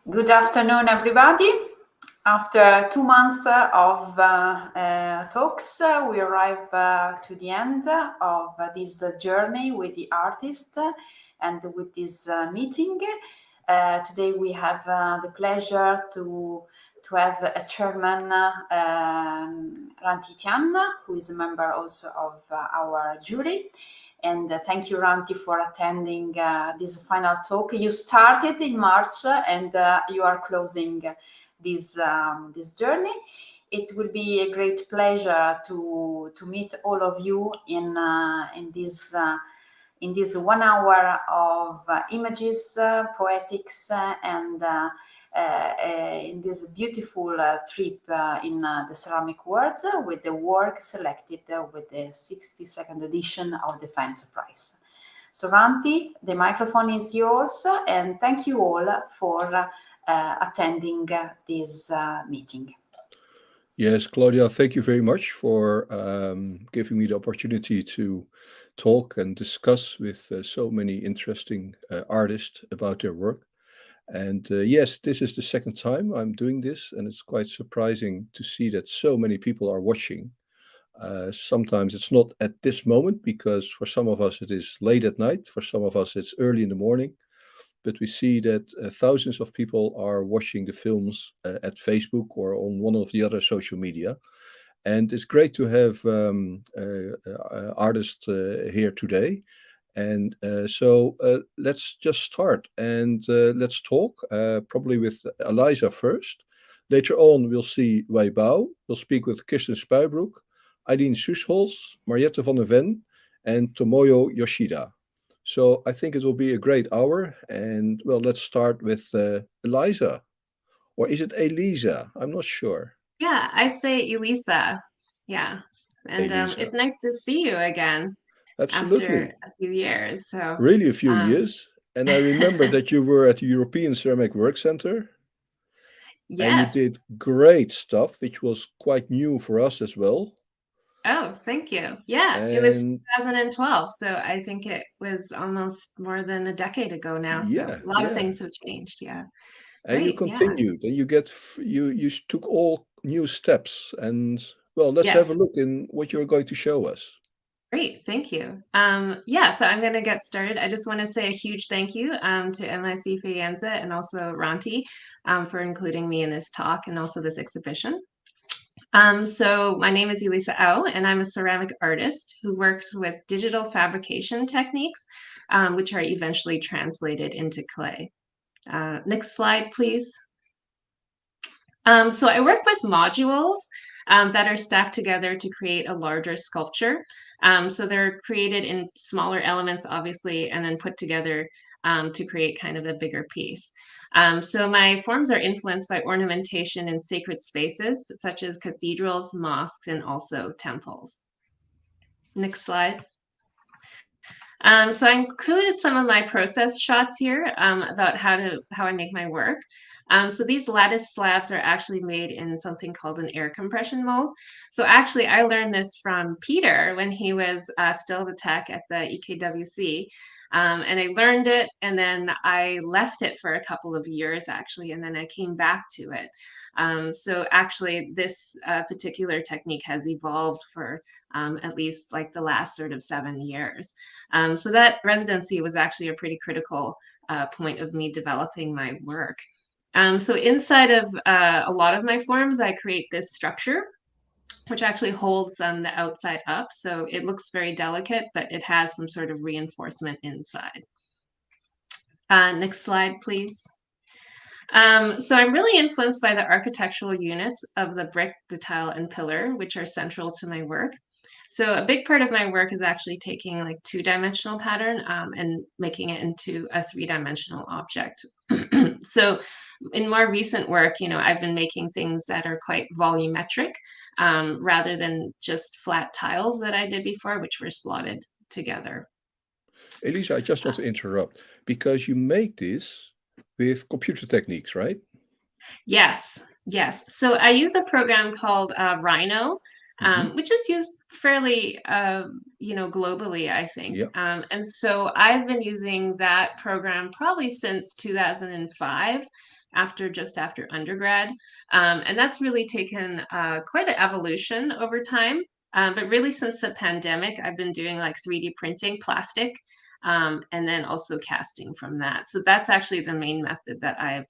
Good afternoon, everybody. After 2 months of talks, we arrive to the end of this journey with the artist and with this meeting. Today we have the pleasure to have a chairman, Ranti Tjam, who is a member also of our jury. And thank you, Ranti, for attending this final talk. You started in March and you are closing this journey. It will be a great pleasure to meet all of you in this 1 hour of images, poetics, and in this beautiful trip in the ceramic world with the work selected with the 62nd edition of the Faenza Prize. So Ranti, the microphone is yours, and thank you all for attending this meeting. Yes, Claudia, thank you very much for giving me the opportunity to talk and discuss with so many interesting artists about their work. And yes, this is the second time I'm doing this, and it's quite surprising to see that so many people are watching. Sometimes it's not at this moment because for some of us it is late at night, for some of us it's early in the morning. But we see that thousands of people are watching the films at Facebook or on one of the other social media. And it's great to have artists here today. And let's just start and let's talk, probably with Eliza first. Later on, we'll see Wei Bao. We'll speak with Kirsten Spuijbroek, Eileen Süssholz, Mariette van der Ven, and Tomoyo Yoshida. So I think it will be a great hour. And well, let's start with Eliza. Or is it Eliza? I'm not sure. Yeah, I say Eliza. Yeah. And Eliza. it's nice to see you again Absolutely. after a few years. So Really a few years. And I remember that you were at the European Ceramic Work Center. yes. And you did great stuff, which was quite new for us as well. Oh, thank you. Yeah, it was And 2012. So I think it was almost more than a decade ago now. So yeah, a lot of yeah. things have changed. Yeah. And you Great. Yeah. continued, and you took all new steps. And well, let's have Yes. a look in what you're going to show us. Great, thank you. Yeah, so I'm going to get started. I just want to say a huge thank you to MIC Faenza and also Ranti for including me in this talk and also this exhibition. So my name is Eliza Au, and I'm a ceramic artist who worked with digital fabrication techniques, which are eventually translated into clay. Next slide, please. So I work with modules that are stacked together to create a larger sculpture. So they're created in smaller elements, obviously, and then put together to create kind of a bigger piece. So my forms are influenced by ornamentation in sacred spaces, such as cathedrals, mosques, and also temples. Next slide. So I included some of my process shots here about how I make my work. So these lattice slabs are actually made in something called an air compression mold. So actually, I learned this from Peter when he was still the tech at the EKWC. And I learned it, and then I left it for a couple of years, actually, and then I came back to it. So actually, this particular technique has evolved for at least like the last sort of 7 years. So that residency was actually a pretty critical point of me developing my work. So inside of a lot of my forms, I create this structure, which actually holds the outside up. So it looks very delicate, but it has some sort of reinforcement inside. Next slide, please. So I'm really influenced by the architectural units of the brick, the tile, and pillar, which are central to my work. So a big part of my work is actually taking like 2-dimensional pattern and making it into a 3-dimensional object. So in more recent work, I've been making things that are quite volumetric rather than just flat tiles that I did before, which were slotted together. Elisa, I just want to interrupt because you make this with computer techniques, right? Yes. So I use a program called Rhino. which is used fairly, globally, I think. Yeah. And so I've been using that program probably since 2005, after undergrad. And that's really taken quite an evolution over time. But really, since the pandemic, I've been doing like 3D printing plastic, and then also casting from that. So that's actually the main method that I've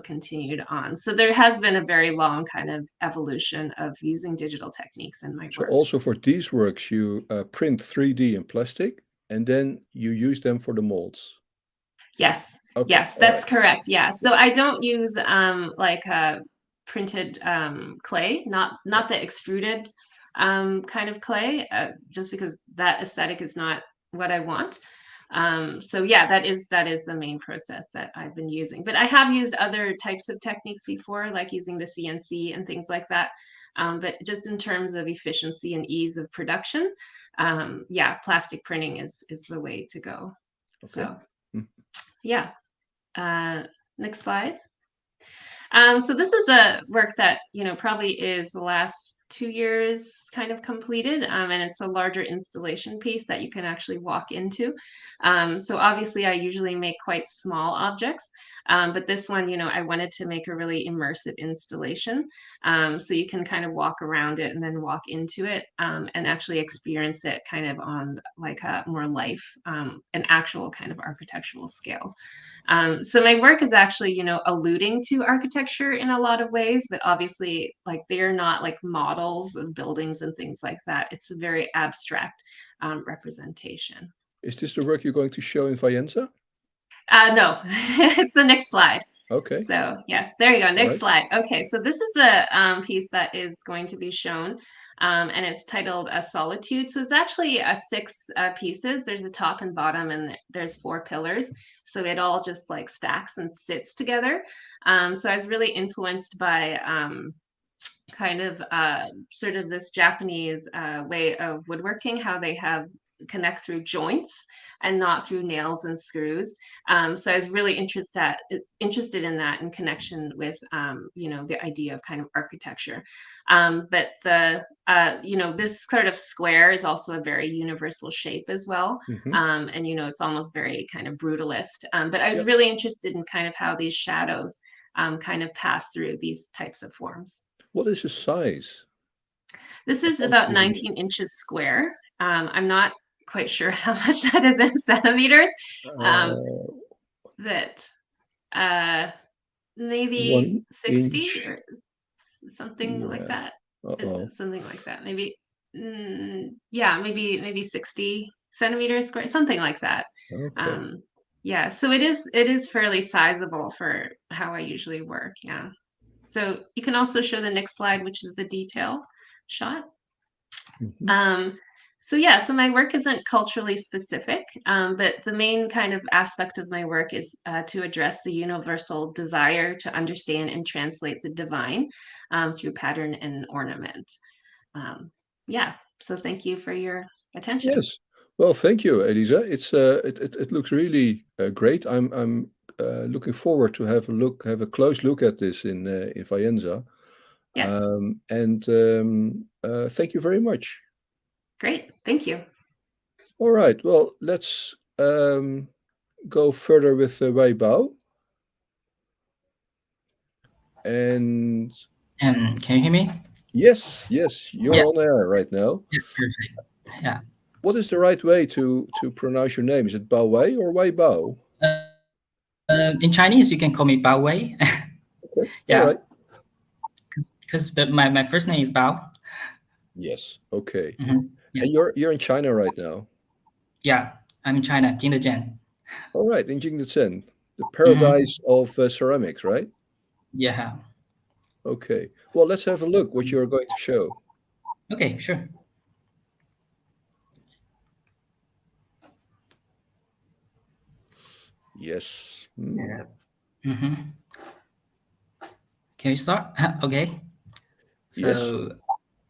continued on. So there has been a very long kind of evolution of using digital techniques in my So work. also for these works, you print 3D in plastic, and then you use them for the molds. Yes. Okay. Yes, that's correct. Yeah. So I don't use like printed clay, not the extruded kind of clay, just because that aesthetic is not what I want. So yeah, that is the main process that I've been using. But I have used other types of techniques before, like using the CNC and things like that. But just in terms of efficiency and ease of production, yeah, plastic printing is the way to go. Okay. So yeah. Next slide. So this is a work that, probably is the last 2 years kind of completed, and it's a larger installation piece that you can actually walk into. So obviously I usually make quite small objects, but this one, I wanted to make a really immersive installation. So you can kind of walk around it and then walk into it, and actually experience it kind of on like a more life, an actual kind of architectural scale. So my work is actually, alluding to architecture in a lot of ways, but obviously, like they're not like models of buildings and things like that. It's a very abstract representation. Is this the work you're going to show in Faenza? No, it's the next slide. Okay. So yes, there you go. Next Right. slide. Okay, so this is the piece that is going to be shown, and it's titled "A Solitude." So it's actually six pieces. There's a top and bottom, and there's 4 pillars. So it all just like stacks and sits together. So I was really influenced by kind of sort of this Japanese way of woodworking, how they have connect through joints and not through nails and screws. So I was really interested in that in connection with the idea of kind of architecture. But this sort of square is also a very universal shape as well. And it's almost very kind of brutalist. But I was really interested in kind of how these shadows kind of pass through these types of forms. What is the size? This is about 19 inches square. I'm not quite sure how much that is in centimeters. Maybe 60 inch. or something like that. Something like that. Maybe, maybe 60 centimeters square, something like that. Okay. Yeah, so it is fairly sizable for how I usually work. Yeah. So you can also show the next slide, which is the detail shot. So my work isn't culturally specific, but the main kind of aspect of my work is to address the universal desire to understand and translate the divine through pattern and ornament. So thank you for your attention. Yes. Well, thank you, Eliza. It looks really great. I'm looking forward to have a close look at this in Faenza. Yes. Thank you very much. Great. Thank you. All right. Well, let's go further with Wei Bao. And can you hear me? Yes, you're on air right now. Yeah, perfect. Yeah. What is the right way to pronounce your name? Is it Bao Wei or Wei Bao? In Chinese, you can call me Bao Wei. Okay. Yeah. All right. Because my first name is Bao. Yes. Okay. Yeah. And you're in China right now. Yeah, I'm in China, Jingdezhen. All right, in Jingdezhen, the paradise of ceramics, right? Yeah. Okay. Well, let's have a look what you're going to show. Okay, sure. Yes. Yeah. Can we start? Okay. So, yes.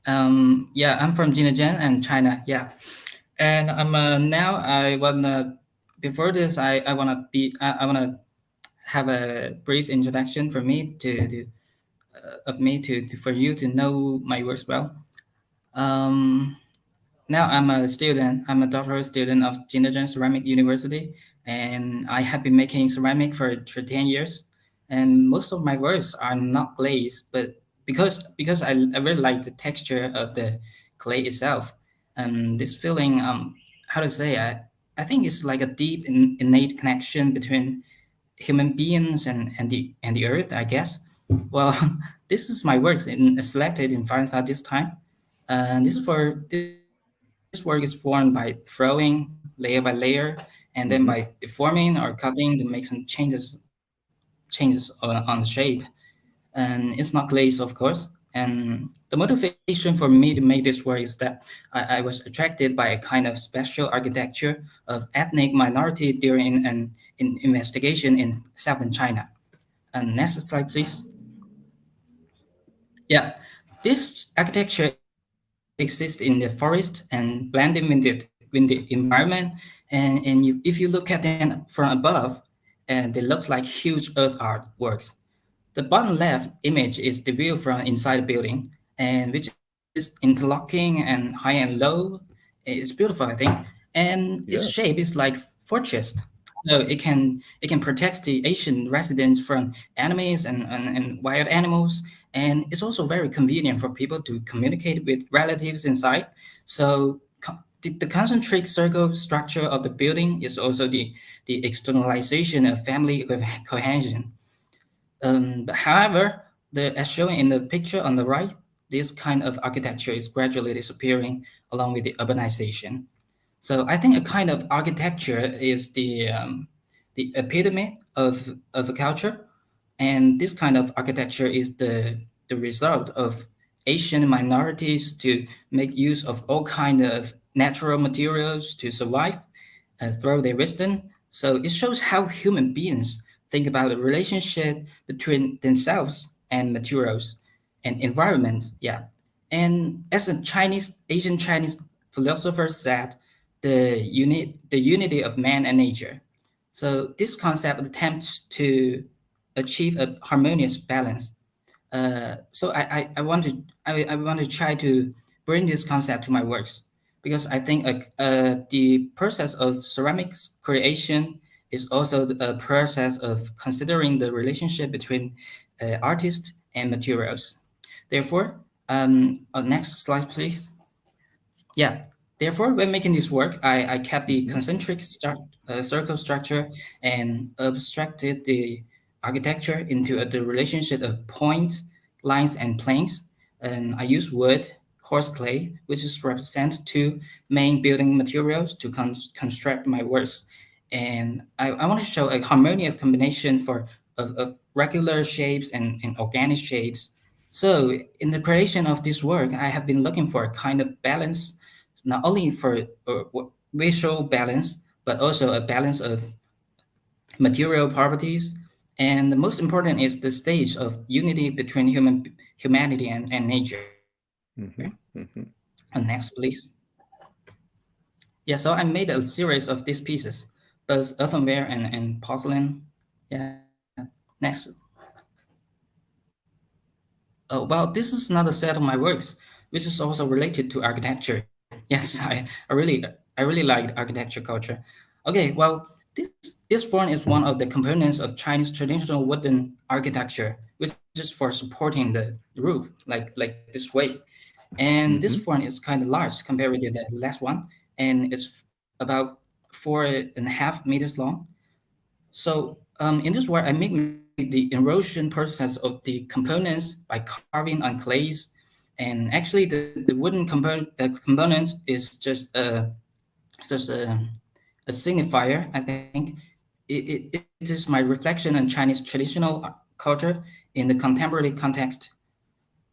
I'm from Jingdezhen and China. Yeah, and now I wanna. Before this, I wanna have a brief introduction for me for you to know my works well. Um, Now I'm a student. I'm a doctoral student of Jindajan Ceramic University, and I have been making ceramic for 10 years. And most of my works are not glazed, but because I really like the texture of the clay itself. This feeling, how to say, I think it's like a deep innate connection between human beings and the earth, I guess. Well, this is my works selected in Faenza this time. This work is formed by throwing layer by layer and then by Mm-hmm. deforming or cutting to make some changes on the shape. And it's not glazed, of course. And the motivation for me to make this work is that I was attracted by a kind of special architecture of ethnic minority during an investigation in southern China. And next slide, please. Yeah, this architecture exists in the forest and blending with the environment. And if you look at them from above, they look like huge earth art works. The bottom left image is the view from inside the building, and which is interlocking and high and low. It's beautiful, I think, and its Yeah. shape is like fortress. So it can protect the Asian residents from enemies and wild animals, and it's also very convenient for people to communicate with relatives inside. So the concentric circle structure of the building is also the externalization of family cohesion. But however, as shown in the picture on the right, this kind of architecture is gradually disappearing along with the urbanization. So I think a kind of architecture is the epitome of a culture, and this kind of architecture is the result of Asian minorities to make use of all kind of natural materials to survive through their wisdom. So it shows how human beings think about the relationship between themselves and materials and environment. Yeah. And as a Asian Chinese philosopher said, the unity of man and nature. So this concept attempts to achieve a harmonious balance. I want to try to bring this concept to my works because I think the process of ceramics creation is also a process of considering the relationship between artist and materials. Therefore, next slide, please. Yeah. Therefore, when making this work, I kept the Mm-hmm. concentric circle structure and abstracted the architecture into the relationship of points, lines, and planes. And I use wood, coarse clay, which is represent two main building materials to construct my works. And I want to show a harmonious combination of regular shapes and organic shapes. So, in the creation of this work, I have been looking for a kind of balance, not only for visual balance, but also a balance of material properties. And the most important is the stage of unity between humanity and nature. Mm-hmm. Mm-hmm. And next, please. Yeah, so I made a series of these pieces, both earthenware and porcelain. Yeah, next. Well, this is another set of my works, which is also related to architecture. Yes, I really liked architecture culture. Okay, well, this form is one of the components of Chinese traditional wooden architecture, which is for supporting the roof, like this way. And this Mm-hmm. font is kind of large compared with the last one, and it's about 4.5 meters long. So in this work, I make the erosion process of the components by carving on clays, and actually the wooden components is just a signifier. I think it is my reflection on Chinese traditional culture in the contemporary context.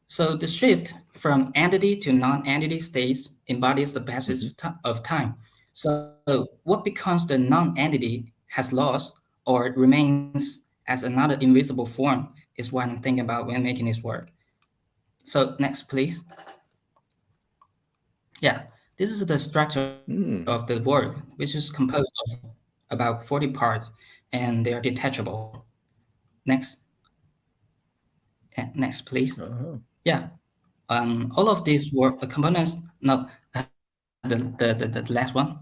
So the shift from entity to non-entity states embodies the passage Mm-hmm. of time. So what becomes the non-entity has lost or remains as another invisible form is what I'm thinking about when making this work. So next, please. Yeah, this is the structure of the Mm. work, which is composed of about 40 parts, and they are detachable. Next, next, please. Uh-huh. Yeah. All of these work components. No, the last one.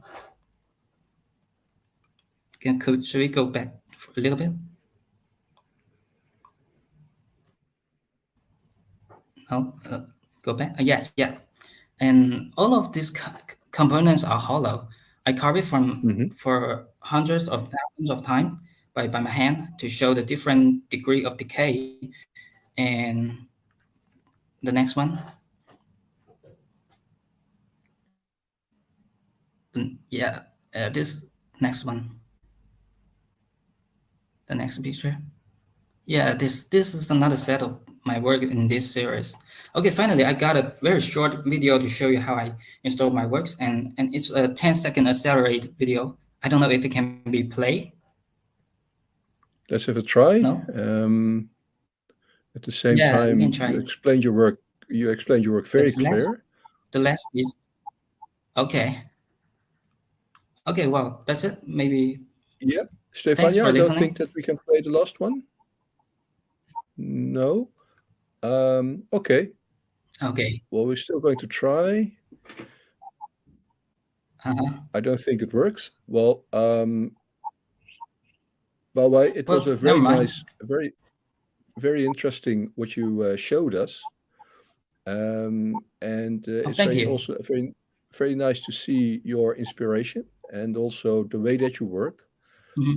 Should we go back a little bit? No, go back. Yeah. And all of these components are hollow. I carve it for hundreds of thousands of times by my hand to show the different degree of decay. And the next one. Yeah, this next one. The next picture. Yeah, this is another set of my work in this series. Okay, finally, I got a very short video to show you how I install my works, and it's a 10-second accelerated video. I don't know if it can be played. Let's have a try. No? At the same Yeah, time, we can try. you explained your work. You explained your work very clear. The last is okay. Okay, well, that's it. Maybe. Yeah, Stefania, I don't listening. think that we can play the last one. No. Okay. Okay. Well, we're still going to try. I don't think it works. Well, it was a very nice, very interesting what you showed us, and it's also very nice to see your inspiration and also the way that you work.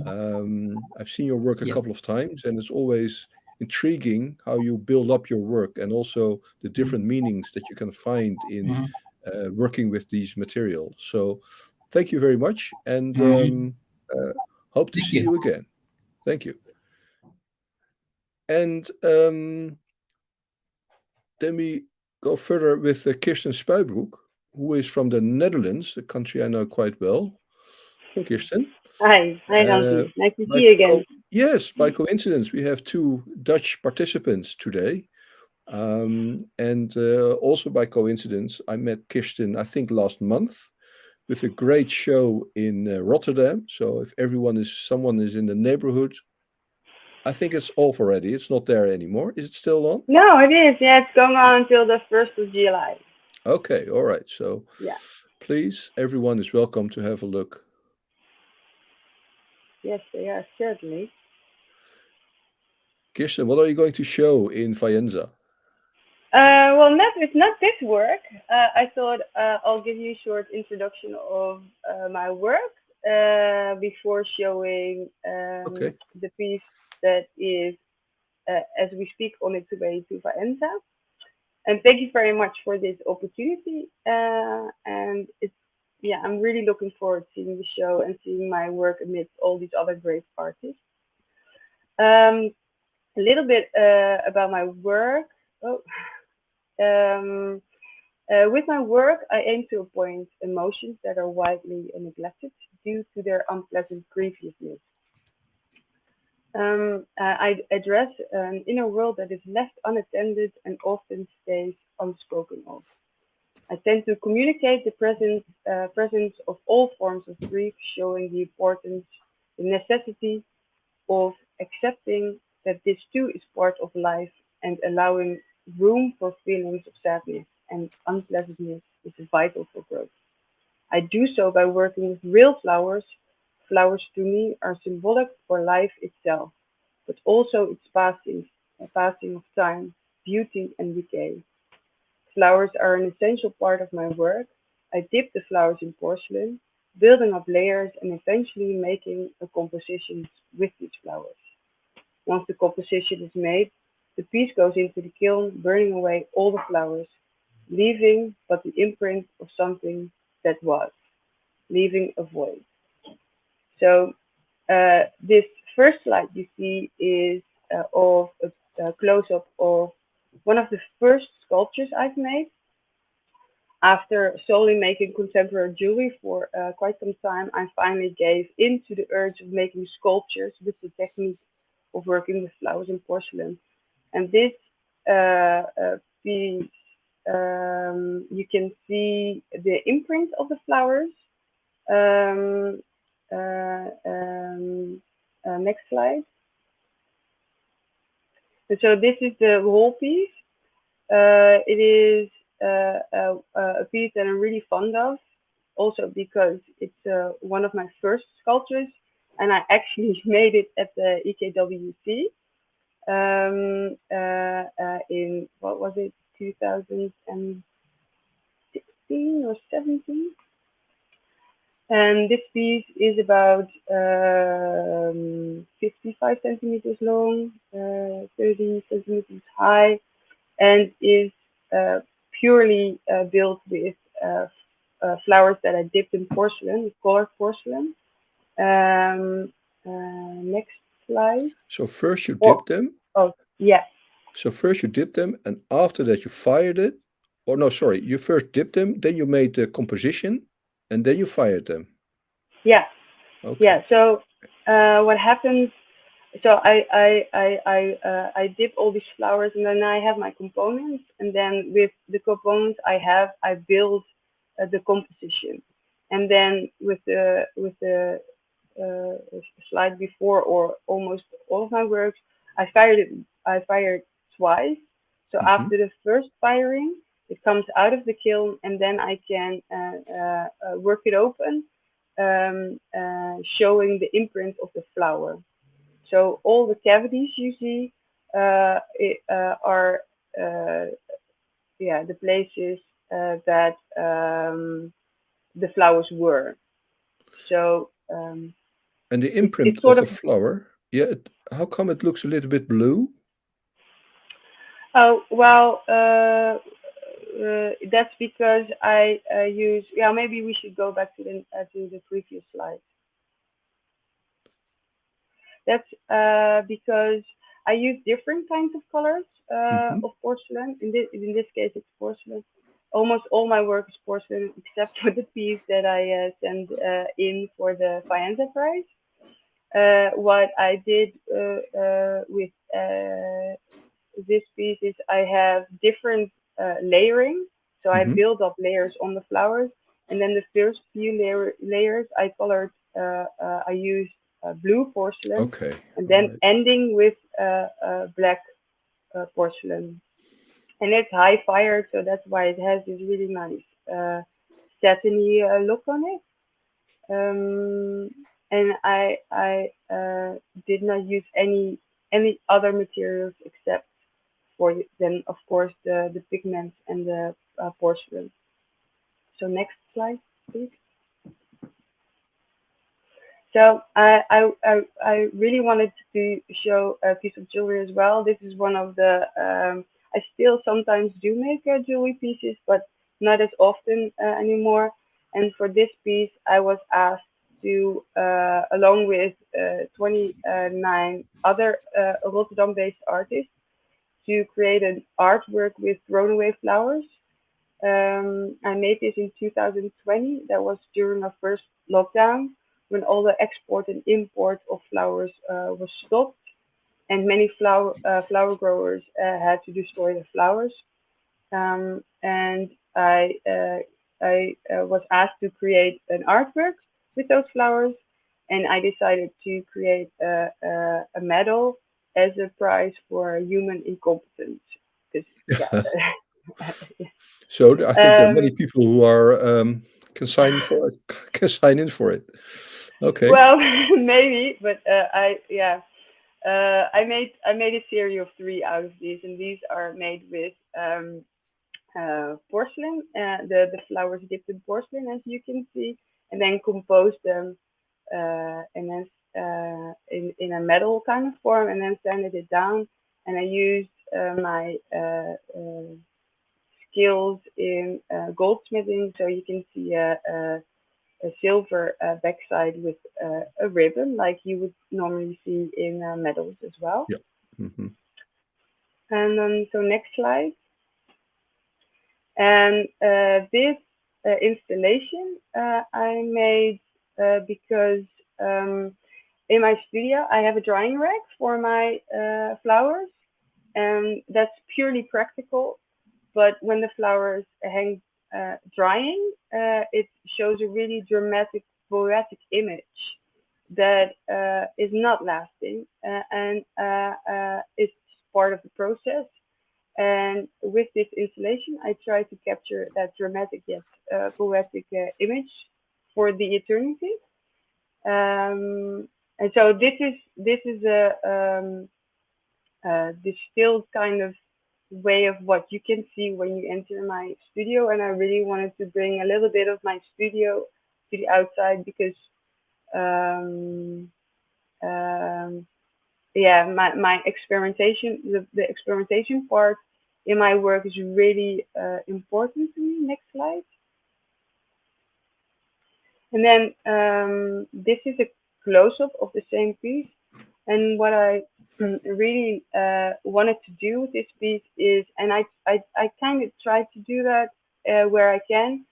I've seen your work a couple of times, and it's always intriguing how you build up your work and also the different meanings that you can find in working with these materials. So thank you very much, and hope to see you again. Thank you. And then we go further with Kirsten Spuijbroek, who is from the Netherlands, a country I know quite well. Kirsten. Hi, Ranti. Nice to see you again. Yes, by coincidence, we have 2 Dutch participants today. And also by coincidence, I met Kirsten, I think last month, with a great show in Rotterdam. So if someone is in the neighborhood, I think it's off already. It's not there anymore. Is it still on? No, it is. Yeah, it's going on until the 1st of July. Okay, all right. So please, everyone is welcome to have a look. Yes, they are, certainly. Kirsten, what are you going to show in Faenza? Well, it's not this work. I thought I'll give you a short introduction of my work before showing the piece that is, as we speak, on its way to Faenza. And thank you very much for this opportunity. And I'm really looking forward to seeing the show and seeing my work amidst all these other great artists. A little bit about my work. With my work, I aim to appoint emotions that are widely neglected due to their unpleasant grievousness. I address an inner world that is left unattended and often stays unspoken of. I tend to communicate the presence of all forms of grief, showing the importance, the necessity of accepting that this too is part of life and allowing room for feelings of sadness and unpleasantness is vital for growth. I do so by working with real flowers. Flowers to me are symbolic for life itself, but also its passing of time, beauty and decay. Flowers are an essential part of my work. I dip the flowers in porcelain, building up layers and eventually making a composition with these flowers. Once the composition is made, the piece goes into the kiln, burning away all the flowers, leaving but the imprint of something that was, leaving a void. So this first slide you see is of a close-up of one of the first sculptures I've made. After solely making contemporary jewelry for quite some time, I finally gave in to the urge of making sculptures with the technique of working with flowers and porcelain. And this piece, you can see the imprint of the flowers. Next slide. And so this is the whole piece. it is a piece that I'm really fond of, also because it's one of my first sculptures, and I actually made it at the EKWC in, what was it, 2016 or 17? And this piece is about 55 centimeters long, 30 centimeters high, and is purely built with flowers that I dipped in porcelain, colored porcelain. Next slide. So first you dipped them. Oh, yeah. So first you dipped them, and after that you fired it. Or no, sorry, you first dipped them, then you made the composition, and then you fired them. Yeah. Okay. Yeah. So what happens? So I dip all these flowers, and then I have my components, and then with the components I build the composition, and then with the slide before, or almost all of my works, I fired twice. So after the first firing, it comes out of the kiln, and then I can work it open, showing the imprint of the flower. So all the cavities you see are the places that the flowers were. So and the imprint it's sort of the flower, yeah, how come it looks a little bit blue? Oh, well, that's because I use, yeah, maybe we should go back to the previous slide. That's because I use different kinds of colors of porcelain. In this case, it's porcelain. Almost all my work is porcelain, except for the piece that I sent in for the Faenza prize. What I did with this piece is I have different layering. So I build up layers on the flowers, and then the first few layers I colored. I used blue porcelain, okay, and then ending with black porcelain. And it's high fired, so that's why it has this really nice satiny look on it. And I did not use any other materials except for then, of course, the pigments and the porcelain. So next slide, please. So I really wanted to show a piece of jewelry as well. This is one of the, I still sometimes do make jewelry pieces, but not as often anymore. And for this piece, I was asked to, along with 29 other Rotterdam-based artists, to create an artwork with thrown away flowers. I made this in 2020. That was during our first lockdown, when all the export and import of flowers was stopped, and many flower growers had to destroy the flowers. And I was asked to create an artwork with those flowers, and I decided to create a medal as a prize for human incompetence. So I think there are many people who are can sign in for it. Okay. Well, maybe, but I made a series of 3 out of these, and these are made with porcelain, the flowers dipped in porcelain, as you can see, and then composed them and then in a metal kind of form, and then sanded it down. And I used my skills in goldsmithing, so you can see a silver backside with a ribbon, like you would normally see in medals as well. Yeah. Mm-hmm. And then, so next slide. And this installation I made because in my studio I have a drying rack for my flowers, and that's purely practical. But when the flowers hang drying, it shows a really dramatic, poetic image that is not lasting, and it's part of the process. And with this installation, I try to capture that dramatic yet poetic image for the eternity. And so this is a distilled kind of way of what you can see when you enter my studio, and I really wanted to bring a little bit of my studio to the outside because yeah, my experimentation, the experimentation part in my work is really important to me. Next slide. And then this is a close-up of the same piece. And what I really wanted to do with this piece is, and I kind of tried to do that where I can,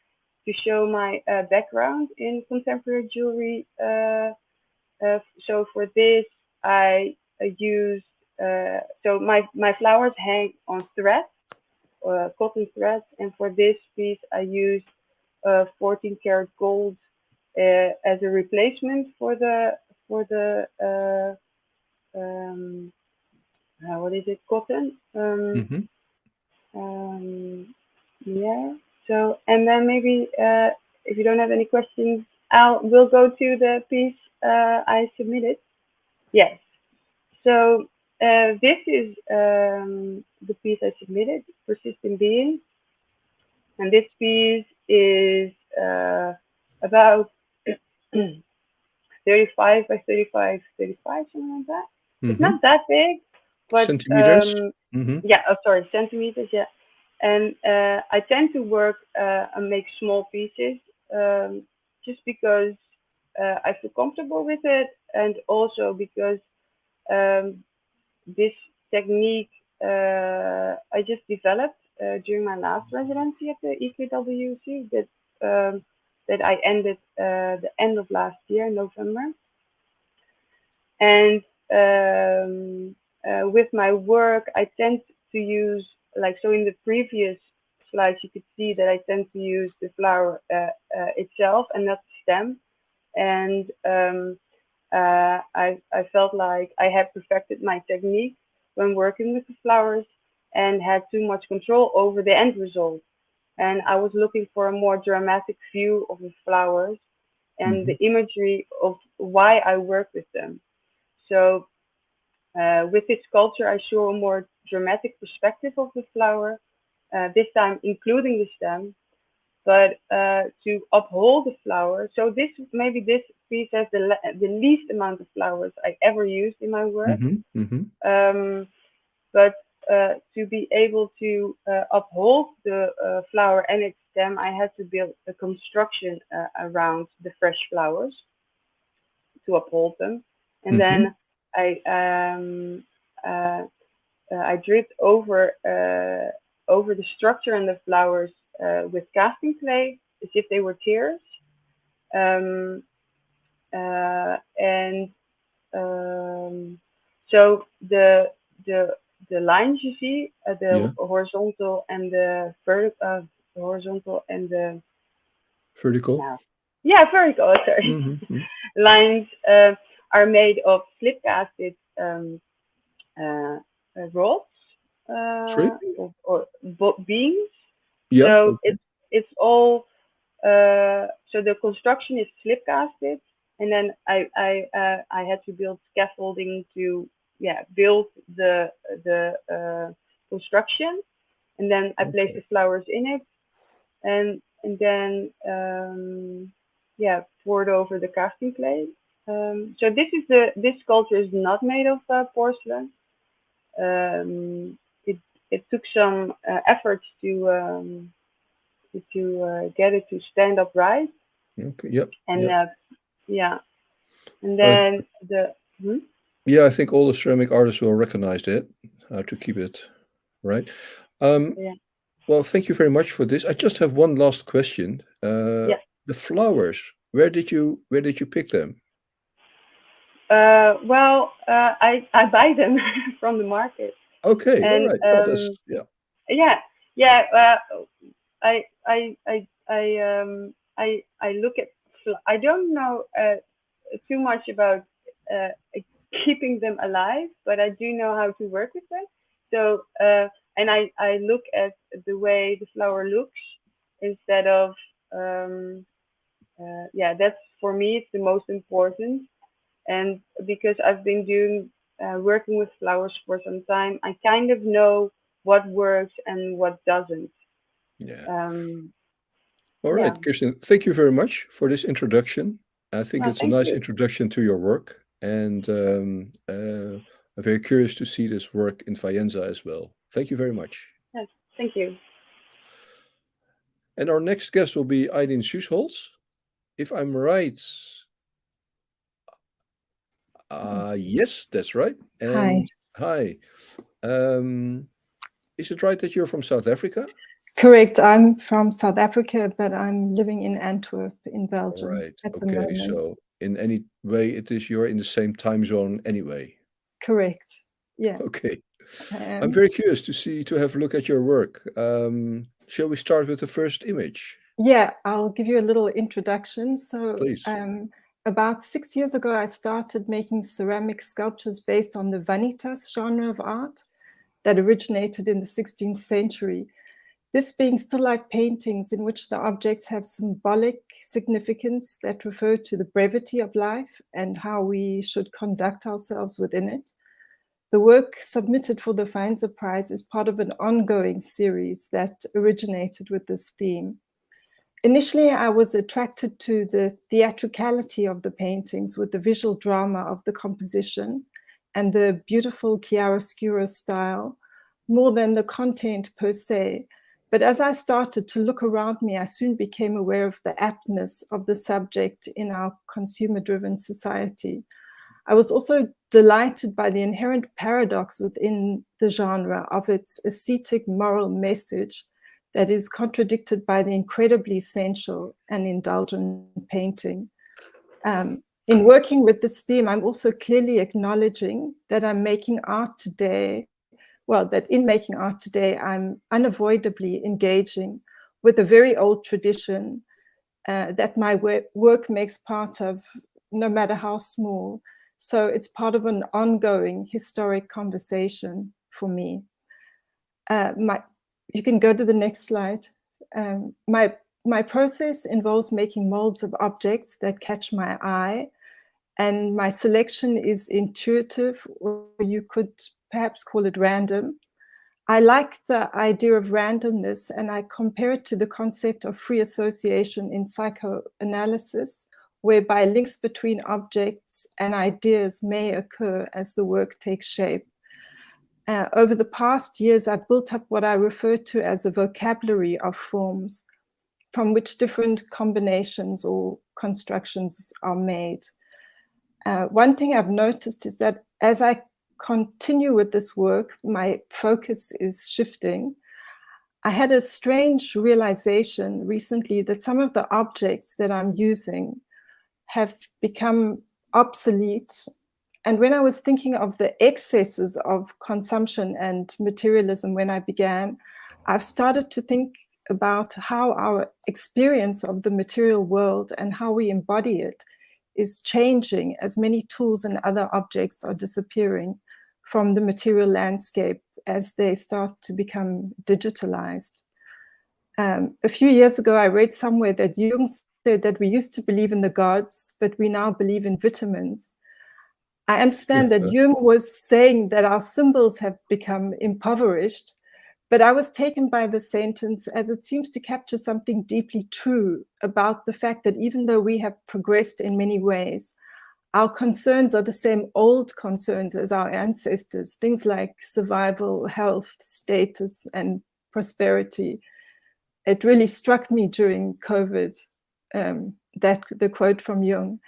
to show my background in contemporary jewelry. So for this, I used, so my flowers hang on thread, cotton thread, and for this piece I used 14 karat gold as a replacement for the what is it, cotton? Yeah. So, and then maybe if you don't have any questions, we'll go to the piece I submitted. Yes. So this is the piece I submitted, Persistent Being, and this piece is about 35 by 35, something like that. It's not that big, but centimeters. Yeah. Oh, sorry, centimeters. Yeah. And I tend to work and make small pieces just because I feel comfortable with it, and also because this technique I just developed during my last residency at the EKWC that I ended the end of last year, November. And with my work, I tend to use, like, so in the previous slides, you could see that I tend to use the flower itself and not the stem. And I felt like I had perfected my technique when working with the flowers and had too much control over the end result. And I was looking for a more dramatic view of the flowers and the imagery of why I work with them. So with this sculpture, I show a more dramatic perspective of the flower, this time including the stem, but to uphold the flower. So this, maybe this piece has the least amount of flowers I ever used in my work. But to be able to uphold the flower and its stem, I had to build a construction around the fresh flowers to uphold them. And then I dripped over the structure and the flowers with casting clay as if they were tears. So the lines you see, the horizontal and the vertical, vertical. Yeah, vertical. Sorry, lines are made of slip casted rods or beams. Yeah. So it's all. So the construction is slip casted, and then I had to build scaffolding to build the construction, and then I placed the flowers in it, and then poured over the casting clay. So this sculpture is not made of porcelain. It took some efforts to get it to stand upright. Okay. Yep. And and then yeah, I think all the ceramic artists will recognize that, how to keep it right. Well, thank you very much for this. I just have one last question. The flowers, where did you pick them? Well, I buy them from the market. Okay, and, all right. I look at. I don't know too much about keeping them alive, but I do know how to work with them. So and I look at the way the flower looks instead of yeah, that's for me it's the most important. And because I've been doing working with flowers for some time, I kind of know what works and what doesn't. Yeah. Yeah. All right, Kirsten, thank you very much for this introduction. I think No, it's a thank nice you. introduction to your work, and I'm very curious to see this work in Faenza as well. Thank you very much. Yes, thank you. And our next guest will be Eileen Süssholz. If I'm right, yes, that's right. And hi. Is it right that you're from South Africa? Correct. I'm from South Africa, but I'm living in Antwerp in All Belgium right. at the Okay. moment. So in any way, it is you're in the same time zone anyway. Correct. Yeah. Okay. I'm very curious to have a look at your work. Shall we start with the first image? Yeah, I'll give you a little introduction. So Please. about 6 years ago, I started making ceramic sculptures based on the vanitas genre of art that originated in the 16th century. This being still life paintings in which the objects have symbolic significance that refer to the brevity of life and how we should conduct ourselves within it. The work submitted for the Faenza Prize is part of an ongoing series that originated with this theme. Initially, I was attracted to the theatricality of the paintings with the visual drama of the composition and the beautiful chiaroscuro style, more than the content per se. But as I started to look around me, I soon became aware of the aptness of the subject in our consumer-driven society. I was also delighted by the inherent paradox within the genre of its ascetic moral message that is contradicted by the incredibly sensual and indulgent painting. In working with this theme, I'm also clearly acknowledging that I'm making art today. Well, that in making art today, I'm unavoidably engaging with a very old tradition that my work makes part of, no matter how small. So it's part of an ongoing historic conversation for me. You can go to the next slide. My process involves making molds of objects that catch my eye, and my selection is intuitive, or you could perhaps call it random. I like the idea of randomness, and I compare it to the concept of free association in psychoanalysis, whereby links between objects and ideas may occur as the work takes shape. Over the past years, I've built up what I refer to as a vocabulary of forms from which different combinations or constructions are made. One thing I've noticed is that as I continue with this work, my focus is shifting. I had a strange realization recently that some of the objects that I'm using have become obsolete. And when I was thinking of the excesses of consumption and materialism when I began, I've started to think about how our experience of the material world and how we embody it is changing as many tools and other objects are disappearing from the material landscape as they start to become digitalized. A few years ago, I read somewhere that Jung said that we used to believe in the gods, but we now believe in vitamins. I understand that Jung was saying that our symbols have become impoverished, but I was taken by the sentence as it seems to capture something deeply true about the fact that even though we have progressed in many ways, our concerns are the same old concerns as our ancestors, things like survival, health, status, and prosperity. It really struck me during COVID, that the quote from Jung.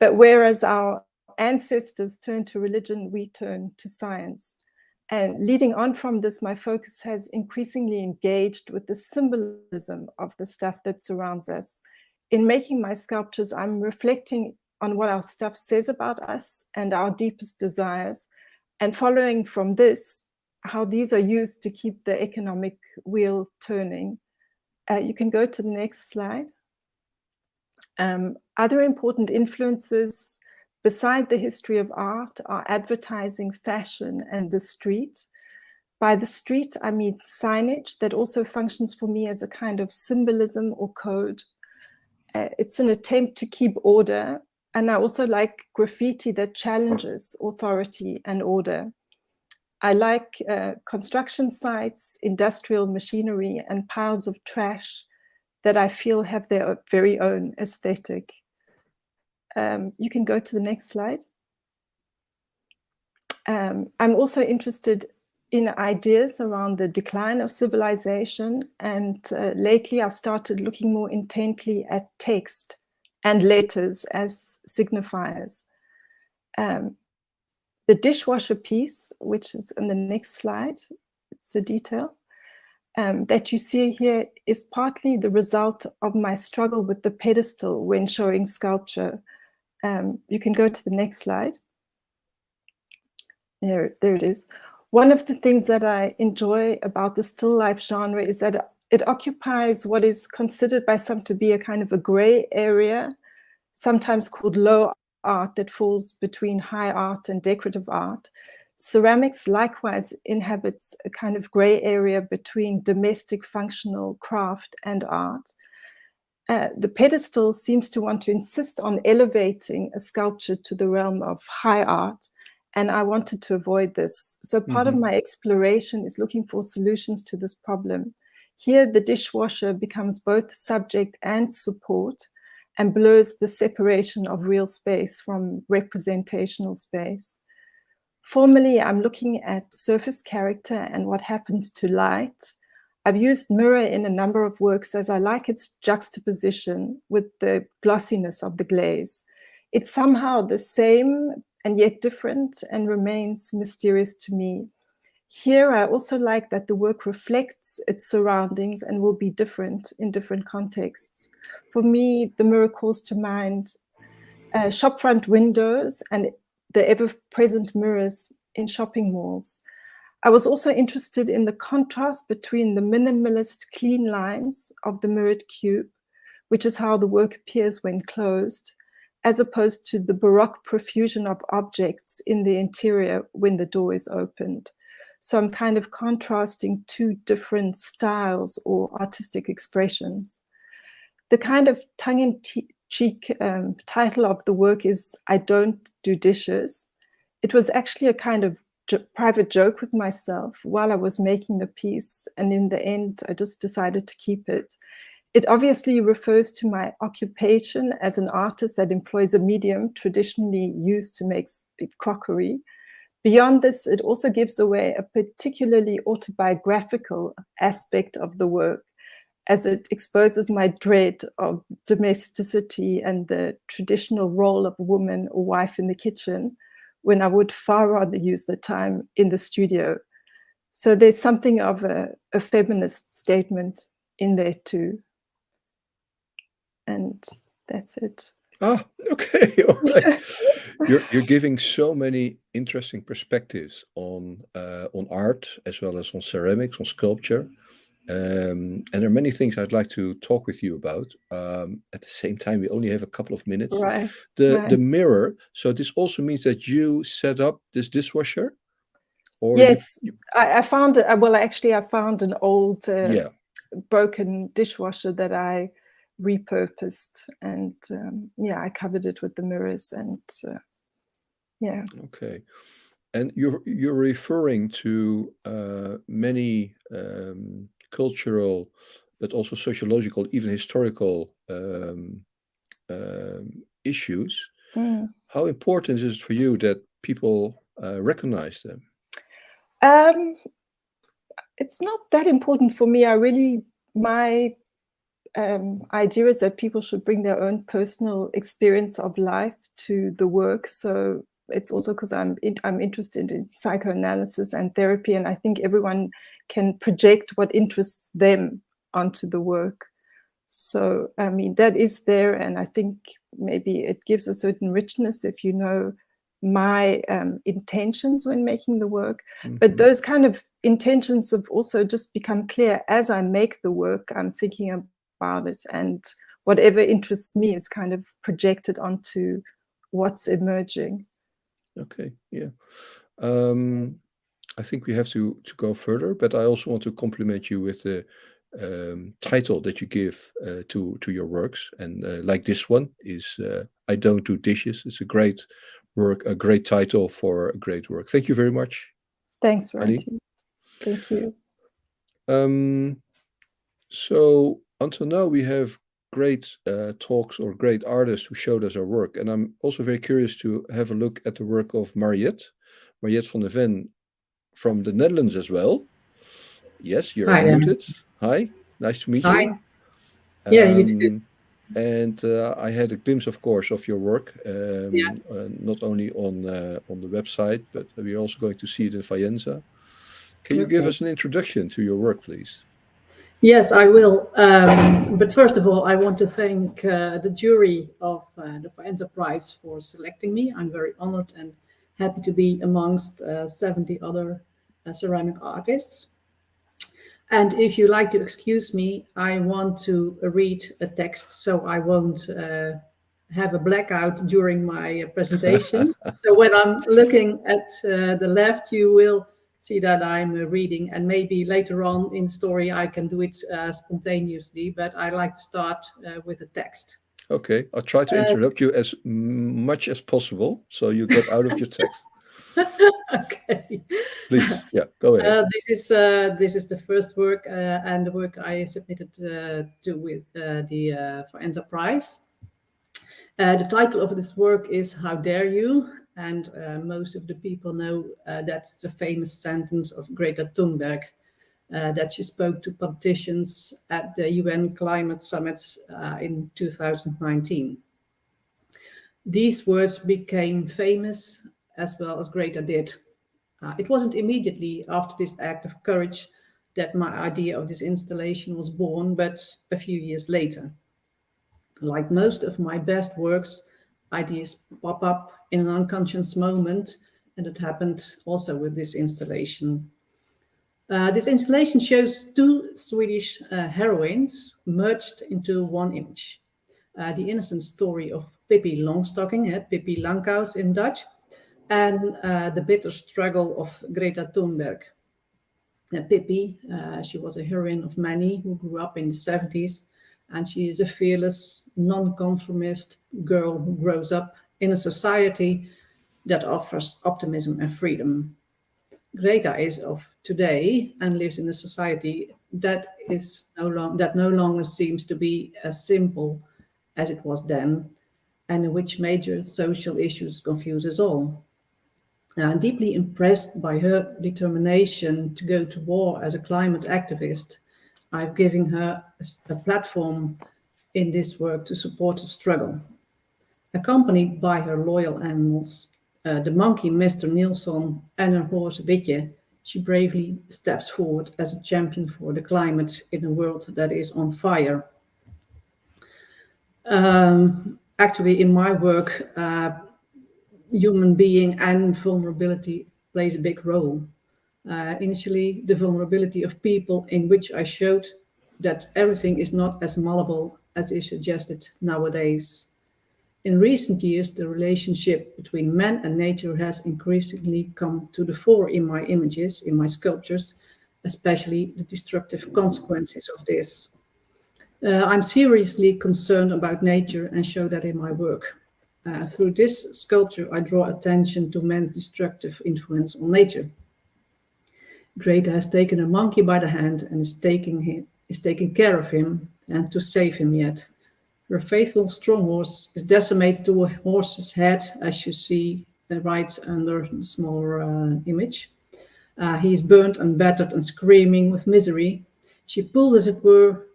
But whereas our ancestors turned to religion, we turn to science. And leading on from this, my focus has increasingly engaged with the symbolism of the stuff that surrounds us. In making my sculptures, I'm reflecting on what our stuff says about us and our deepest desires, and following from this, how these are used to keep the economic wheel turning. You can go to the next slide. Other important influences beside the history of art are advertising, fashion, and the street. By the street, I mean signage that also functions for me as a kind of symbolism or code. It's an attempt to keep order. And I also like graffiti that challenges authority and order. I like construction sites, industrial machinery, and piles of trash that I feel have their very own aesthetic. You can go to the next slide. I'm also interested in ideas around the decline of civilization, and lately I've started looking more intently at text and letters as signifiers. The dishwasher piece, which is in the next slide, it's a detail that you see here, is partly the result of my struggle with the pedestal when showing sculpture. You can go to the next slide. There it is. One of the things that I enjoy about the still life genre is that it occupies what is considered by some to be a kind of a gray area, sometimes called low art, that falls between high art and decorative art. Ceramics likewise inhabits a kind of gray area between domestic functional craft and art. The pedestal seems to want to insist on elevating a sculpture to the realm of high art, and I wanted to avoid this. So part of my exploration is looking for solutions to this problem. Here, the dishwasher becomes both subject and support and blurs the separation of real space from representational space. Formally, I'm looking at surface character and what happens to light. I've used mirror in a number of works as I like its juxtaposition with the glossiness of the glaze. It's somehow the same and yet different and remains mysterious to me. Here, I also like that the work reflects its surroundings and will be different in different contexts. For me, the mirror calls to mind shopfront windows and the ever-present mirrors in shopping malls. I was also interested in the contrast between the minimalist clean lines of the mirrored cube, which is how the work appears when closed, as opposed to the Baroque profusion of objects in the interior when the door is opened. So I'm kind of contrasting two different styles or artistic expressions. The kind of tongue-in-cheek title of the work is I Don't Do Dishes. It was actually a kind of private joke with myself while I was making the piece, and in the end, I just decided to keep it. It obviously refers to my occupation as an artist that employs a medium traditionally used to make crockery. Beyond this, it also gives away a particularly autobiographical aspect of the work, as it exposes my dread of domesticity and the traditional role of a woman or wife in the kitchen, when I would far rather use the time in the studio. So there's something of a feminist statement in there too. And that's it. Ah, okay. All right. You're giving so many interesting perspectives on art as well as on ceramics, on sculpture. And there are many things I'd like to talk with you about. At the same time, we only have a couple of minutes. Right. The mirror. So this also means that you set up this dishwasher? Or yes, I found it. Well, actually, I found an old broken dishwasher that I repurposed, and I covered it with the mirrors, and Okay. And you're referring to many cultural, but also sociological, even historical issues. How important is it for you that people recognize them? It's not that important for me. My idea is that people should bring their own personal experience of life to the work. So it's also because I'm interested in psychoanalysis and therapy, and I think everyone can project what interests them onto the work. So, I mean, that is there, and I think maybe it gives a certain richness if you know my intentions when making the work. But those kind of intentions have also just become clear as I make the work. I'm thinking about it, and whatever interests me is kind of projected onto what's emerging. Okay, yeah. I think we have to go further, but I also want to compliment you with the title that you give to your works. And like this one is I Don't Do Dishes. It's a great work, a great title for a great work. Thank you very much. Thanks, Eileen. Ranti. Thank you. So until now, we have great talks or great artists who showed us our work. And I'm also very curious to have a look at the work of Mariette van der Ven from the Netherlands as well. Yes, you're Hi there. unmuted. Hi, nice to meet Hi. you. Yeah, you too. And I had a glimpse, of course, of your work, not only on the website, but we're also going to see it in Faenza. Can you give us an introduction to your work, please? Yes, I will. But first of all, I want to thank the jury of the Faenza Prize for selecting me. I'm very honored and happy to be amongst 70 other ceramic artists. And if you like to excuse me, I want to read a text so I won't have a blackout during my presentation. So when I'm looking at the left, you will see that I'm reading, and maybe later on in the story I can do it spontaneously, but I like to start with a text. Okay, I'll try to interrupt you as much as possible so you get out of your text. Okay. Please, yeah, go ahead. This is the first work and the work I submitted to with the Faenza Prize. The title of this work is "How Dare You?" And most of the people know that's the famous sentence of Greta Thunberg that she spoke to politicians at the UN climate summit in 2019. These words became famous as well as Greta did. It wasn't immediately after this act of courage that my idea of this installation was born, but a few years later. Like most of my best works, ideas pop up in an unconscious moment, and it happened also with this installation. This installation shows two Swedish heroines merged into one image. The innocent story of Pippi Longstocking, Pippi Langkous in Dutch, and the bitter struggle of Greta Thunberg. Pippi, she was a heroine of many who grew up in the 70s, and she is a fearless, non-conformist girl who grows up in a society that offers optimism and freedom. Greta is of today and lives in a society that no longer seems to be as simple as it was then, and in which major social issues confuse us all. I'm deeply impressed by her determination to go to war as a climate activist. I've given her a platform in this work to support the struggle. Accompanied by her loyal animals, the monkey Mr. Nilsson and her horse Witje, she bravely steps forward as a champion for the climate in a world that is on fire. Actually, in my work, human being and vulnerability plays a big role. Initially, the vulnerability of people in which I showed that everything is not as malleable as is suggested nowadays. In recent years, the relationship between man and nature has increasingly come to the fore in my images, in my sculptures, especially the destructive consequences of this. I'm seriously concerned about nature and show that in my work. Through this sculpture, I draw attention to man's destructive influence on nature. Greta has taken a monkey by the hand and is taking care of him and to save him yet. Her faithful strong horse is decimated to a horse's head, as you see right under the smaller image. He is burnt and battered and screaming with misery. She pulled, as it were,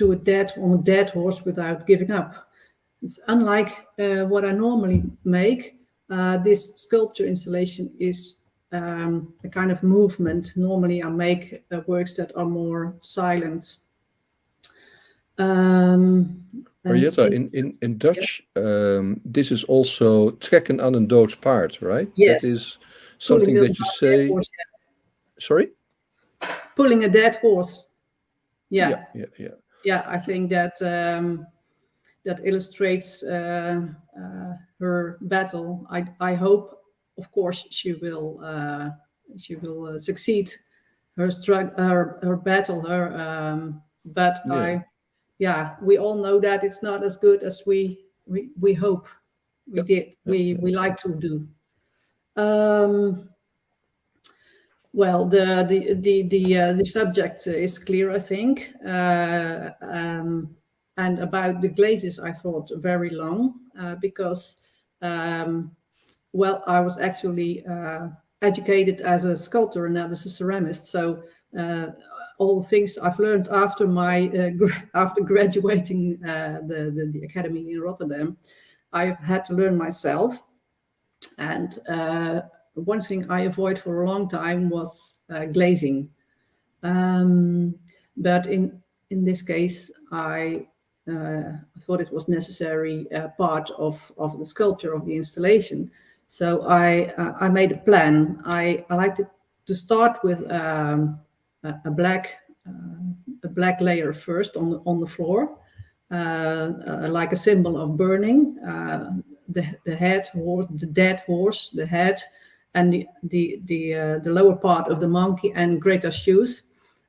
on a dead horse without giving up. It's unlike what I normally make. This sculpture installation is a kind of movement. Normally I make works that are more silent. Mariette, in Dutch, this is also trekken aan een dood paard, right? Yes. That is something that you say. Horse, yeah. Sorry? Pulling a dead horse. Yeah. Yeah, I think that that illustrates her battle. I hope, of course, she will she will succeed her battle, but we all know that it's not as good as we hope we like to do. Well, the subject is clear, I think, and about the glazes I thought very long, because well, I was actually educated as a sculptor and not as a ceramist, so all the things I've learned after after graduating the academy in Rotterdam, I've had to learn myself. And one thing I avoid for a long time was glazing. But in this case, I thought it was necessary part of the sculpture, of the installation. So I made a plan. I liked it to start with a black layer first on the floor, like a symbol of burning. The head horse, the dead horse, the head, and the lower part of the monkey and Greta's shoes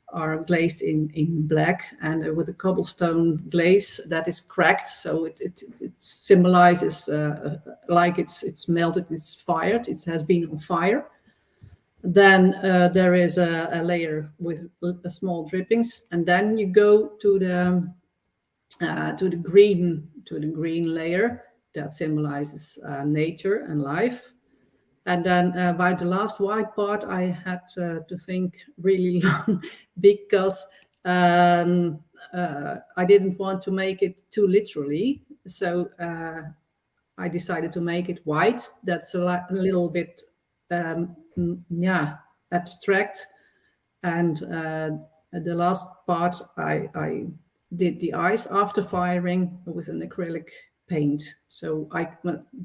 are glazed in black, and with a cobblestone glaze that is cracked, so it symbolizes like it's melted, it's fired, it has been on fire. Then there is a layer with small drippings, and then you go to the green layer that symbolizes nature and life. And then by the last white part, I had to think really long, because I didn't want to make it too literally. So I decided to make it white. That's a little bit, abstract. And the last part, I did the eyes after firing with an acrylic paint. So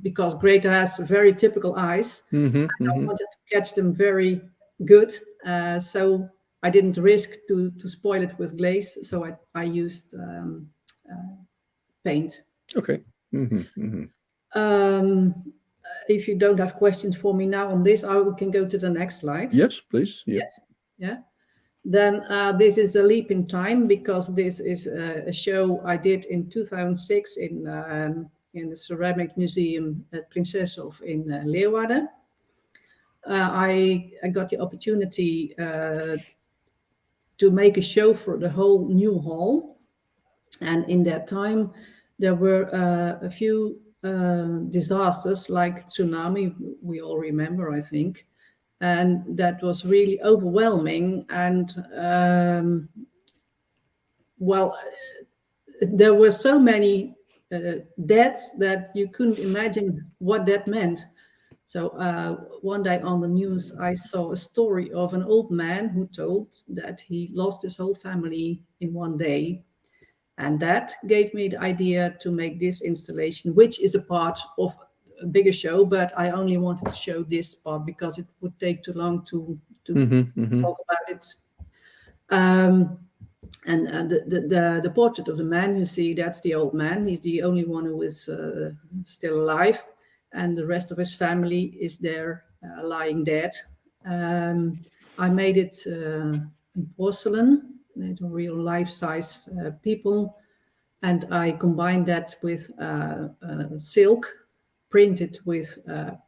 because Greta has very typical eyes, I wanted to catch them very good. So I didn't risk to spoil it with glaze. So I used paint. Okay. If you don't have questions for me now on this, I can go to the next slide. Yes, please. Yeah. Yes. Yeah. Then this is a leap in time, because this is a show I did in 2006 in the Ceramic Museum at Prinseshof in Leeuwarden. I got the opportunity to make a show for the whole new hall. And in that time, there were a few disasters like tsunami, we all remember, I think. And that was really overwhelming. And there were so many deaths that you couldn't imagine what that meant. So one day on the news, I saw a story of an old man who told that he lost his whole family in one day. And that gave me the idea to make this installation, which is a part of a bigger show, but I only wanted to show this part because it would take too long to talk about it. And the portrait of the man you see, that's the old man. He's the only one who is still alive, and the rest of his family is there lying dead. I made it in porcelain, made real life-size people, and I combined that with silk, printed with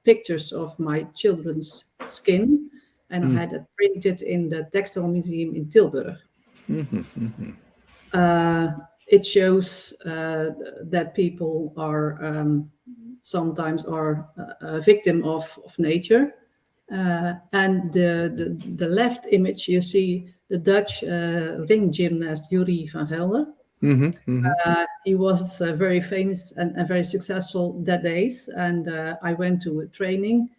pictures of my children's skin, and I had it printed in the Textile Museum in Tilburg. It shows that people are sometimes are a victim of nature. And the left image, you see the Dutch ring gymnast Yuri van Gelder. He was very famous and very successful that days, and I went to a training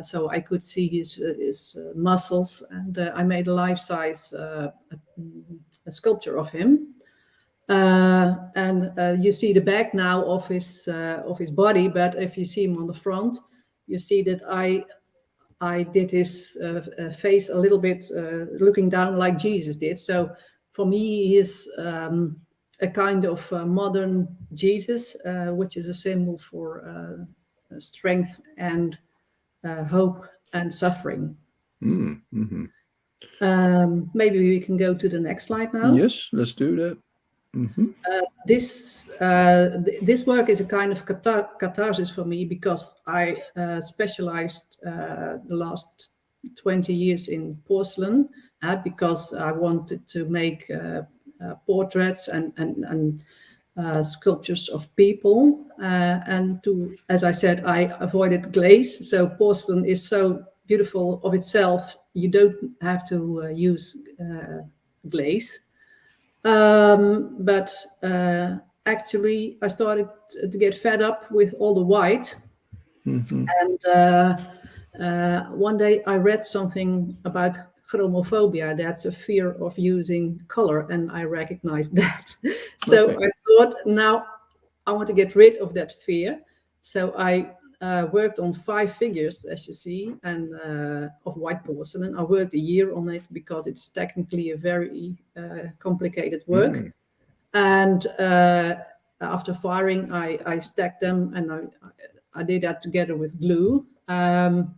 so I could see his muscles, and I made a life-size a sculpture of him. And you see the back now of his body, but if you see him on the front, you see that I did his face a little bit looking down like Jesus did. So for me, he is a kind of modern Jesus, which is a symbol for strength and hope and suffering. Mm-hmm. Maybe we can go to the next slide now. Yes, let's do that. Mm-hmm. This work is a kind of catharsis for me, because I specialized the last 20 years in porcelain, because I wanted to make portraits and sculptures of people, and to, as I said, I avoided glaze. So porcelain is so beautiful of itself, you don't have to use glaze. But actually I started to get fed up with all the white. Mm-hmm. And one day I read something about chromophobia. That's a fear of using color, and I recognized that. So Okay. I thought, now I want to get rid of that fear. So I worked on 5 figures, as you see, and of white porcelain. I worked a year on it because it's technically a very complicated work. Mm. And after firing, I stacked them, and I did that together with glue. And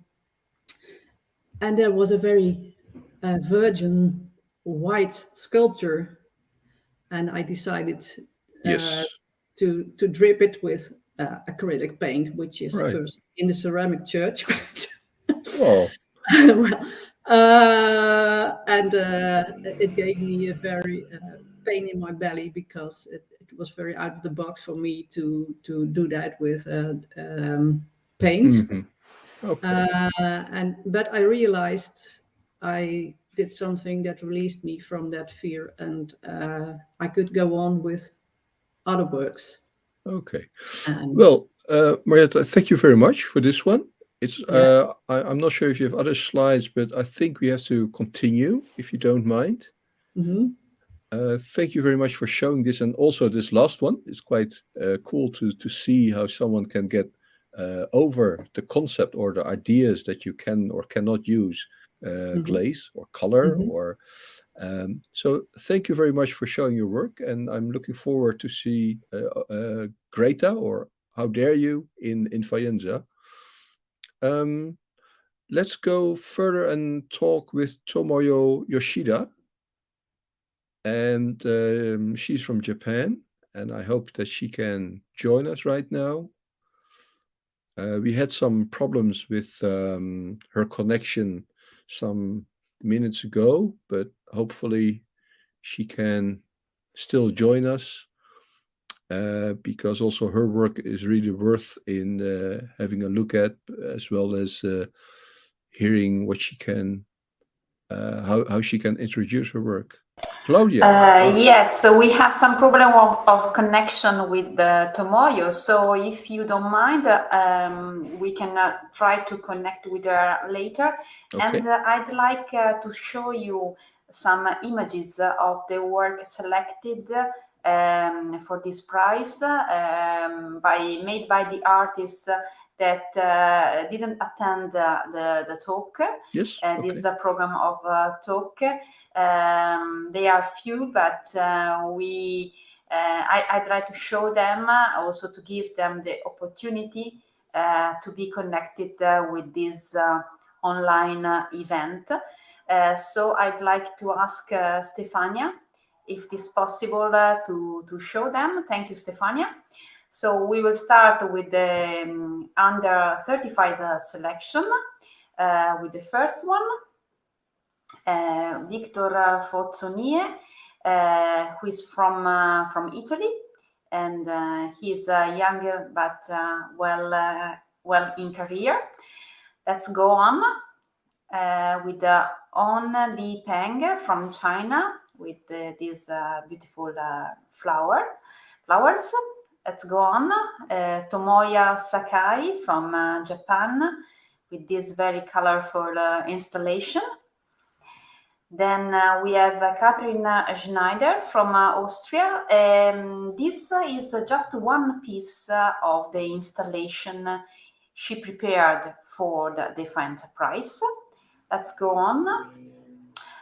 there was a very virgin white sculpture, and I decided Yes. to drip it with acrylic paint, which is Right. in the ceramic church. Oh. Well, and it gave me a very pain in my belly, because it was very out of the box for me to do that with paint. Mm-hmm. Okay. But I realized I did something that released me from that fear, and I could go on with other works. Okay. And Well, Mariette, thank you very much for this one. It's Yeah. I'm not sure if you have other slides, but I think we have to continue, if you don't mind. Mhm. Thank you very much for showing this, and also this last one. It's quite cool to see how someone can get over the concept or the ideas that you can or cannot use glaze or color. Mhm. Or so thank you very much for showing your work, and I'm looking forward to see Greta, or How Dare You, in Faenza. Let's go further and talk with Tomoyo Yoshida. And she's from Japan, and I hope that she can join us right now. We had some problems with her connection some minutes ago, but hopefully she can still join us, because also her work is really worth in having a look at, as well as hearing what she can, how she can introduce her work. Claudia. Yes, so we have some problem of connection with Tomoyo. So if you don't mind, we can try to connect with her later. Okay. And I'd like to show you some images of the work selected for this prize, made by the artists that didn't attend the talk. Yes. Okay. This program of talk. They are few, but I try to show them, also to give them the opportunity to be connected with this online event. So I'd like to ask Stefania if it is possible to show them. Thank you, Stefania. So we will start with the under 35 selection with the first one. Victor Fozzonie, who is from Italy, and he's young but well in career. Let's go on with On Li Peng from China with these beautiful flowers. Let's go on. Tomoya Sakai from Japan with this very colorful installation. Then we have Katrin Schneider from Austria. This is just one piece of the installation she prepared for the Faenza prize. Let's go on.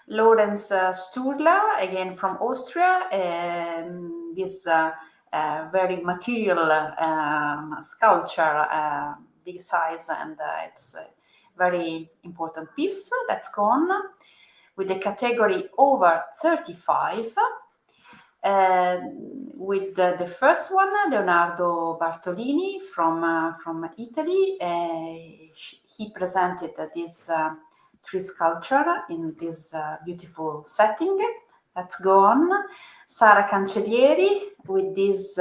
Lawrence Sturla, again from Austria. This very material sculpture, big size, and it's very important piece. Let's go on with the category over 35. With the first one, Leonardo Bartolini from Italy. He presented this tree sculpture in this beautiful setting. Let's go on. Sara Cancellieri with this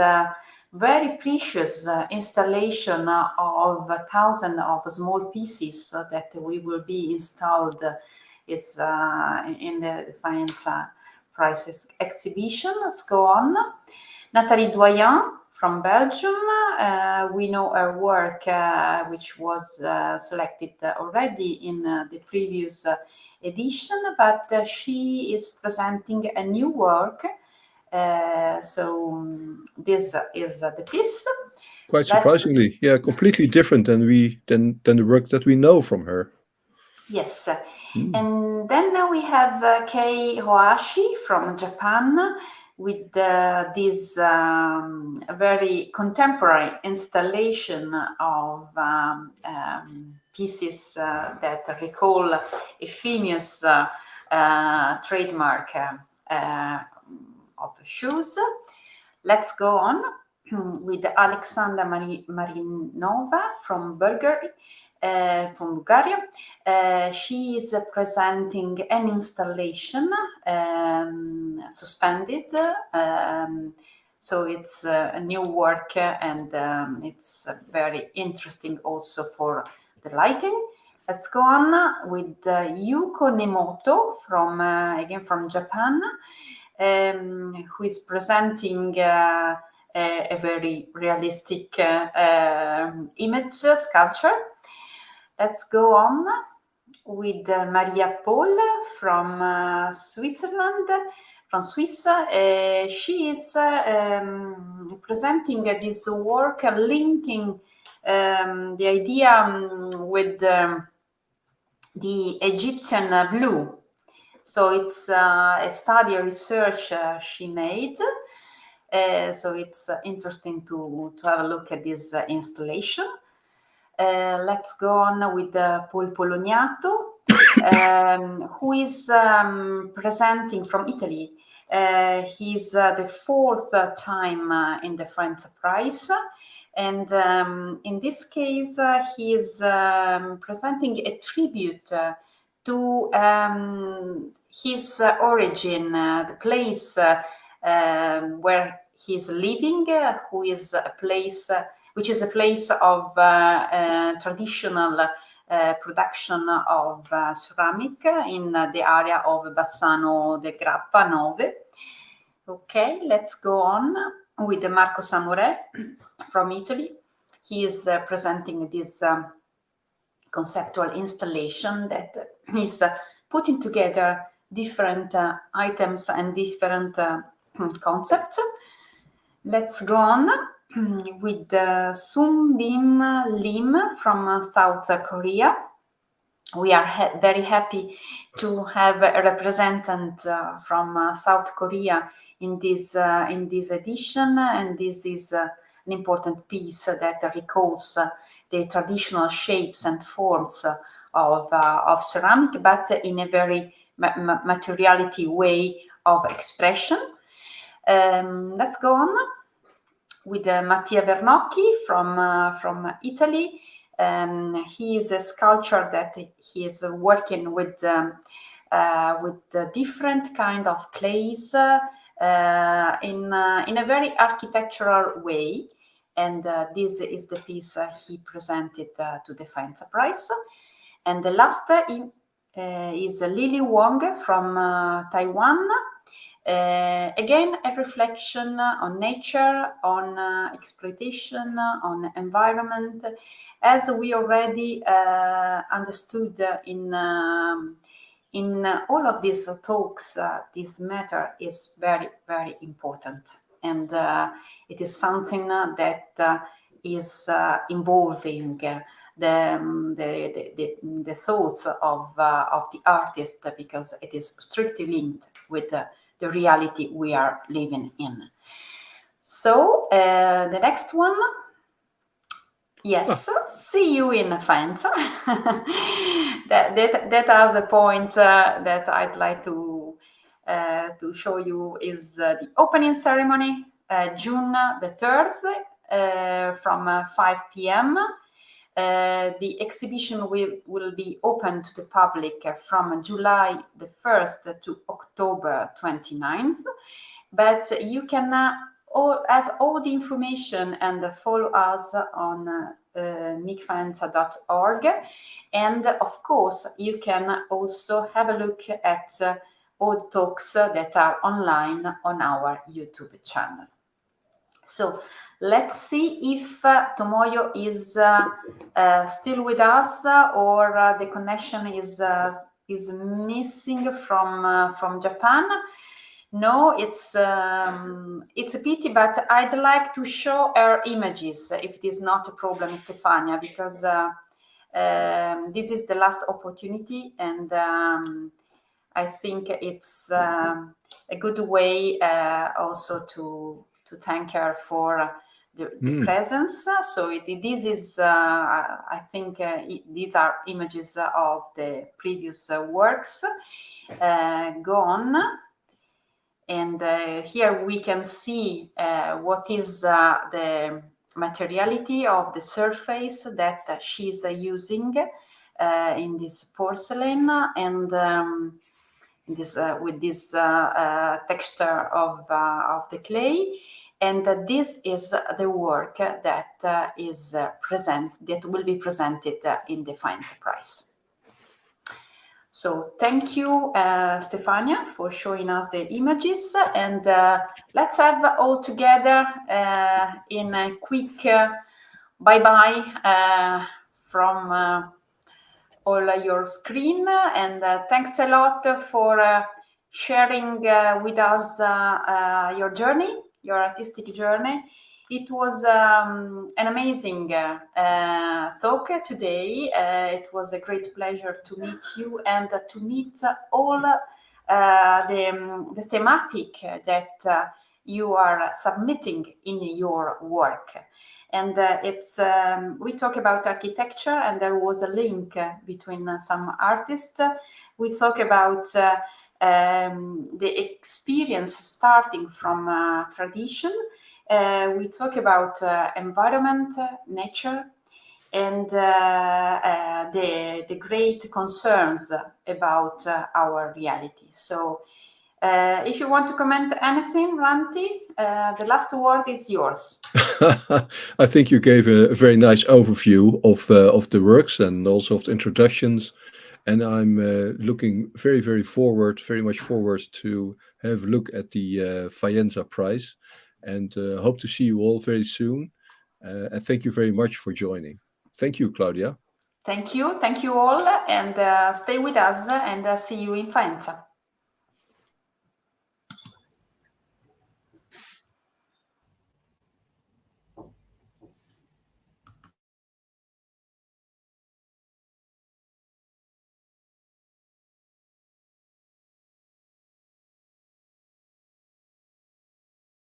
very precious installation of 1,000 of small pieces that we will be installed in the Faenza Prices exhibition. Let's go on. Nathalie Doyen from Belgium. We know her work, which was selected already in the previous edition, but she is presenting a new work. So this is the piece. Quite surprisingly, yeah, completely different than the work that we know from her. Yes. And then we have Kei Hoashi from Japan with this very contemporary installation of pieces that recall a famous trademark of shoes. Let's go on with Alexandra Marinova from Bulgaria. She is presenting an installation suspended. So it's a new work, and it's very interesting also for the lighting. Let's go on with Yuko Nemoto again from Japan, who is presenting a very realistic image sculpture. Let's go on with Maria Paul from Switzerland, from Swiss. She is presenting this work, linking the idea with the Egyptian blue. So it's a study, a research she made. So it's interesting to have a look at this installation. Let's go on with Paul Poloniato, who is presenting from Italy. He's the fourth time in the Faenza Prize. And in this case, he is presenting a tribute to his origin, the place where he's living, which is a place of traditional production of ceramic in the area of Bassano del Grappa 9. Okay, let's go on with Marco Samore from Italy. He is presenting this conceptual installation that is putting together different items and different concepts. Let's go on with Sunbim Lim from South Korea. We are very happy to have a representative from South Korea in this edition, and this is an important piece that recalls the traditional shapes and forms of ceramic, but in a very materiality way of expression. Let's go on with Mattia Vernocchi from Italy. He is a sculptor that he is working with different kind of clays in a very architectural way, and this is the piece he presented to the Faenza Prize. And the last is Lily Wong from Taiwan. Again, a reflection on nature, on exploitation, on environment. As we already understood in all of these talks, this matter is very, very important. And it is something that is involving the thoughts of the artist, because it is strictly linked with the reality we are living in. So the next one Yes, see you in Faenza. that are the points that I'd like to show you is the opening ceremony, June the 3rd, from 5 p.m. The exhibition will be open to the public from July the 1st to October 29th, but you can have all the information and follow us on micfaenza.org, and of course you can also have a look at all the talks that are online on our YouTube channel. So let's see if Tomoyo is still with us, or the connection is missing from Japan. No, it's a pity, but I'd like to show her images, if it is not a problem, Stefania, because this is the last opportunity, and I think it's a good way also to thank her for the presence. So this is, I think, these are images of the previous works. Go on. And here we can see what is the materiality of the surface that she's using in this porcelain, and this with this texture of the clay. And this is the work that is that will be presented in the Faenza Prize. So thank you, Stefania, for showing us the images, and let's have all together in a quick bye-bye from all your screen, and thanks a lot for sharing with us your journey, your artistic journey. It was an amazing talk today. It was a great pleasure to meet you and to meet all the thematic that you are submitting in your work. And it's we talk about architecture, and there was a link between some artists. We talk about the experience starting from tradition. We talk about environment, nature, and the great concerns about our reality. So if you want to comment anything, Ranti, the last word is yours. I think you gave a very nice overview of the works and also of the introductions. And I'm looking very much forward to have a look at the Faenza Prize. And hope to see you all very soon. And thank you very much for joining. Thank you, Claudia. Thank you all, and stay with us, and see you in Faenza.